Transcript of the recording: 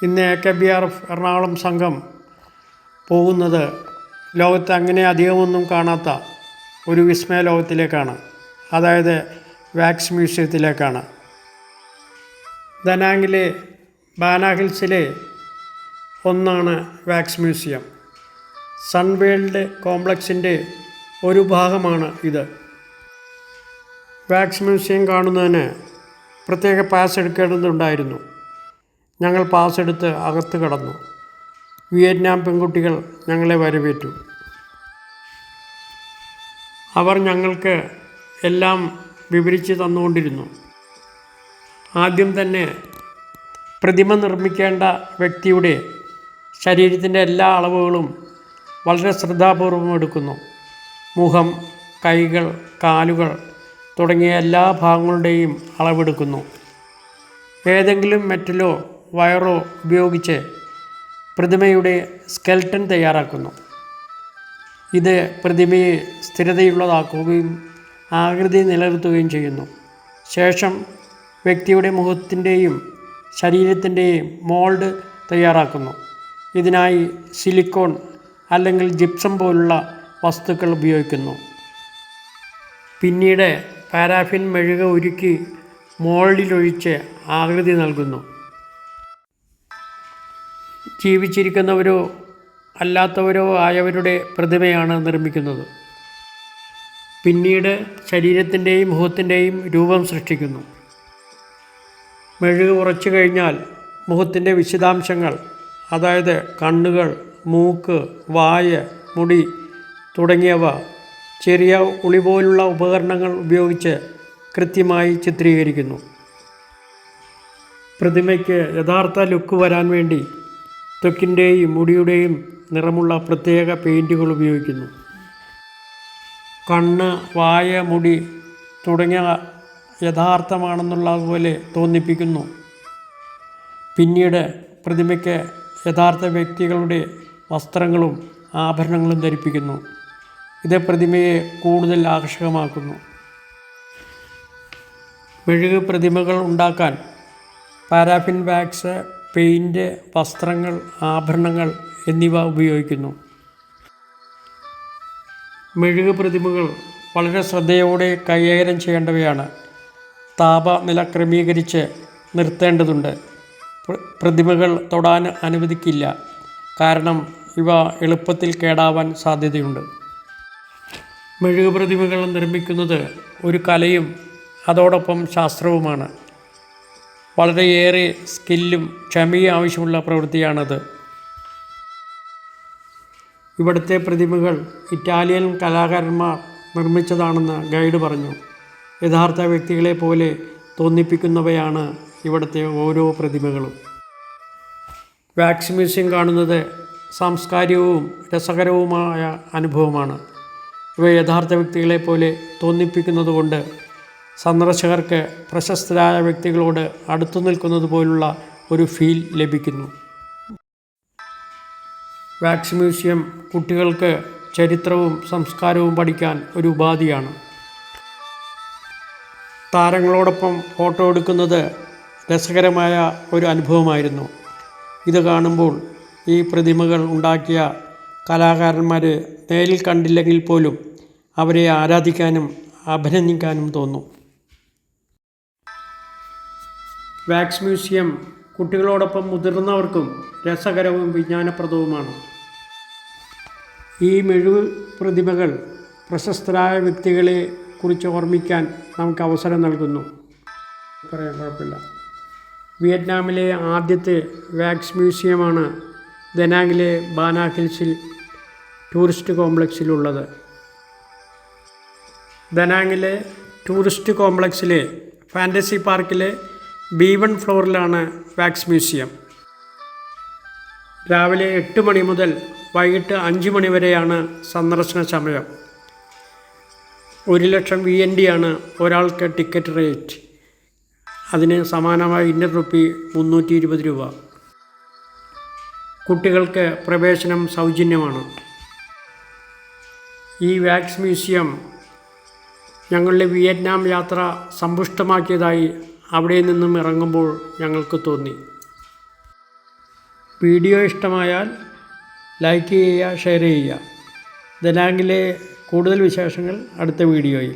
ഇന്ന് AKBRF എറണാകുളം സംഘം പോകുന്നത് ലോകത്ത് അങ്ങനെ അധികമൊന്നും കാണാത്ത ഒരു വിസ്മയ ലോകത്തിലേക്കാണ്. അതായത് വാക്സ് മ്യൂസിയത്തിലേക്കാണ്. ദനാങ്ങിലെ ബാനാ ഹിൽസിലെ ഒന്നാണ് വാക്സ് മ്യൂസിയം. സൺവേൾഡ് കോംപ്ലക്സിൻ്റെ ഒരു ഭാഗമാണ് ഇത്. വാക്സ് മ്യൂസിയം കാണുന്നതിന് പ്രത്യേക പാസ് എടുക്കേണ്ടതുണ്ടായിരുന്നു. ഞങ്ങൾ പാസ് എടുത്ത് അകത്ത് കടന്നു. വിയറ്റ്നാം പെൺകുട്ടികൾ ഞങ്ങളെ വരവേറ്റു. അവർ ഞങ്ങൾക്ക് എല്ലാം വിവരിച്ച് തന്നുകൊണ്ടിരുന്നു. ആദ്യം തന്നെ പ്രതിമ നിർമ്മിക്കേണ്ട വ്യക്തിയുടെ ശരീരത്തിൻ്റെ എല്ലാ അളവുകളും വളരെ ശ്രദ്ധാപൂർവം എടുക്കുന്നു. മുഖം, കൈകൾ, കാലുകൾ തുടങ്ങിയ എല്ലാ ഭാഗങ്ങളുടെയും അളവെടുക്കുന്നു. ഏതെങ്കിലും മെറ്റലോ വയറോ ഉപയോഗിച്ച് പ്രതിമയുടെ സ്കെൽട്ടൻ തയ്യാറാക്കുന്നു. ഇത് പ്രതിമയെ സ്ഥിരതയുള്ളതാക്കുകയും ആകൃതി നിലനിർത്തുകയും ചെയ്യുന്നു. ശേഷം വ്യക്തിയുടെ മുഖത്തിൻ്റെയും ശരീരത്തിൻ്റെയും മോൾഡ് തയ്യാറാക്കുന്നു. ഇതിനായി സിലിക്കോൺ അല്ലെങ്കിൽ ജിപ്സം പോലുള്ള വസ്തുക്കൾ ഉപയോഗിക്കുന്നു. പിന്നീട് പാരാഫിൻ മെഴുക ഉരുക്കി മോൾഡിലൊഴിച്ച് ആകൃതി നൽകുന്നു. ജീവിച്ചിരിക്കുന്നവരോ അല്ലാത്തവരോ ആയവരുടെ പ്രതിമയാണ് നിർമ്മിക്കുന്നത്. പിന്നീട് ശരീരത്തിൻ്റെയും മുഖത്തിൻ്റെയും രൂപം സൃഷ്ടിക്കുന്നു. മെഴുക് ഉറച്ചു കഴിഞ്ഞാൽ മുഖത്തിൻ്റെ വിശദാംശങ്ങൾ, അതായത് കണ്ണുകൾ, മൂക്ക്, വായ്, മുടി തുടങ്ങിയവ ചെറിയ ഉളി പോലുള്ള ഉപകരണങ്ങൾ ഉപയോഗിച്ച് കൃത്യമായി ചിത്രീകരിക്കുന്നു. പ്രതിമയ്ക്ക് യഥാർത്ഥ ലുക്ക് വരാൻ വേണ്ടി ത്വക്കിൻ്റെയും മുടിയുടെയും നിറമുള്ള പ്രത്യേക പെയിൻറ്റുകൾ ഉപയോഗിക്കുന്നു. കണ്ണ്, വായ, മുടി തുടങ്ങിയ യഥാർത്ഥമാണെന്നുള്ളതുപോലെ തോന്നിപ്പിക്കുന്നു. പിന്നീട് പ്രതിമയ്ക്ക് യഥാർത്ഥ വ്യക്തികളുടെ വസ്ത്രങ്ങളും ആഭരണങ്ങളും ധരിപ്പിക്കുന്നു. ഇത് പ്രതിമയെ കൂടുതൽ ആകർഷകമാക്കുന്നു. മെഴുക് പ്രതിമകൾ ഉണ്ടാക്കാൻ പാരാഫിൻ വാക്സ്, പെയിൻറ്റ്, വസ്ത്രങ്ങൾ, ആഭരണങ്ങൾ എന്നിവ ഉപയോഗിക്കുന്നു. മെഴുക് പ്രതിമകൾ വളരെ ശ്രദ്ധയോടെ കൈകാര്യം ചെയ്യേണ്ടവയാണ്. താപനില ക്രമീകരിച്ച് നിർത്തേണ്ടതുണ്ട്. പ്രതിമകൾ തൊടാൻ അനുവദിക്കില്ല, കാരണം ഇവ എളുപ്പത്തിൽ കേടാവാൻ സാധ്യതയുണ്ട്. മെഴുക് പ്രതിമകൾ നിർമ്മിക്കുന്നത് ഒരു കലയും അതോടൊപ്പം ശാസ്ത്രവുമാണ്. വളരെയേറെ സ്കില്ലും ക്ഷമയും ആവശ്യമുള്ള പ്രവൃത്തിയാണത്. ഇവിടുത്തെ പ്രതിമകൾ ഇറ്റാലിയൻ കലാകാരന്മാർ നിർമ്മിച്ചതാണെന്ന് ഗൈഡ് പറഞ്ഞു. യഥാർത്ഥ വ്യക്തികളെ പോലെ തോന്നിപ്പിക്കുന്നവയാണ് ഇവിടുത്തെ ഓരോ പ്രതിമകളും. വാക്സ് മ്യൂസിയം കാണുന്നത് സാംസ്കാരികവും രസകരവുമായ അനുഭവമാണ്. ഇവ യഥാർത്ഥ വ്യക്തികളെ പോലെ തോന്നിപ്പിക്കുന്നതുകൊണ്ട് സന്ദർശകർക്ക് പ്രശസ്തരായ വ്യക്തികളോട് അടുത്തു നിൽക്കുന്നത് പോലുള്ള ഒരു ഫീൽ ലഭിക്കുന്നു. വാക്സ് മ്യൂസിയം കുട്ടികൾക്ക് ചരിത്രവും സംസ്കാരവും പഠിക്കാൻ ഒരു ഉപാധിയാണ്. താരങ്ങളോടൊപ്പം ഫോട്ടോ എടുക്കുന്നത് രസകരമായ ഒരു അനുഭവമായിരുന്നു. ഇത് കാണുമ്പോൾ ഈ പ്രതിമകൾ ഉണ്ടാക്കിയ കലാകാരന്മാരെ നേരിൽ കണ്ടില്ലെങ്കിൽ പോലും അവരെ ആരാധിക്കാനും അഭിനന്ദിക്കാനും തോന്നും. വാക്സ് മ്യൂസിയം കുട്ടികളോടൊപ്പം മുതിർന്നവർക്കും രസകരവും വിജ്ഞാനപ്രദവുമാണ്. ഈ മെഴുക് പ്രതിമകൾ പ്രശസ്തരായ വ്യക്തികളെ കുറിച്ച് ഓർമ്മിക്കാൻ നമുക്ക് അവസരം നൽകുന്നു. പറയാൻ കുഴപ്പമില്ല. വിയറ്റ്നാമിലെ ആദ്യത്തെ wax മ്യൂസിയമാണ് ദനാങ്ങിലെ Baanah ഹിൽസിൽ tourist കോംപ്ലക്സിലുള്ളത്. ദനാങ്ങിലെ tourist കോംപ്ലക്സിലെ fantasy പാർക്കിലെ B1 ഫ്ലോറിലാണ് വാക്സ് മ്യൂസിയം. രാവിലെ 8 മണി മുതൽ വൈകിട്ട് 5 മണി വരെയാണ് സന്ദർശന സമയം. 1,00,000 VND ആണ് ഒരാൾക്ക് ടിക്കറ്റ് റേറ്റ്. അതിന് സമാനമായ ഇന്ത്യൻ റുപ്പി 320 രൂപ. കുട്ടികൾക്ക് പ്രവേശനം സൗജന്യമാണ്. ഈ വാക്സ് മ്യൂസിയം ഞങ്ങളുടെ വിയറ്റ്നാം യാത്ര സമ്പുഷ്ടമാക്കിയതായി അവിടെ നിന്നും ഇറങ്ങുമ്പോൾ ഞങ്ങൾക്ക് തോന്നി. വീഡിയോ ഇഷ്ടമായാൽ ലൈക്ക് ചെയ്യുക, ഷെയർ ചെയ്യുക. ദനാങ്കിലെ കൂടുതൽ വിശേഷങ്ങൾ അടുത്ത വീഡിയോയിൽ.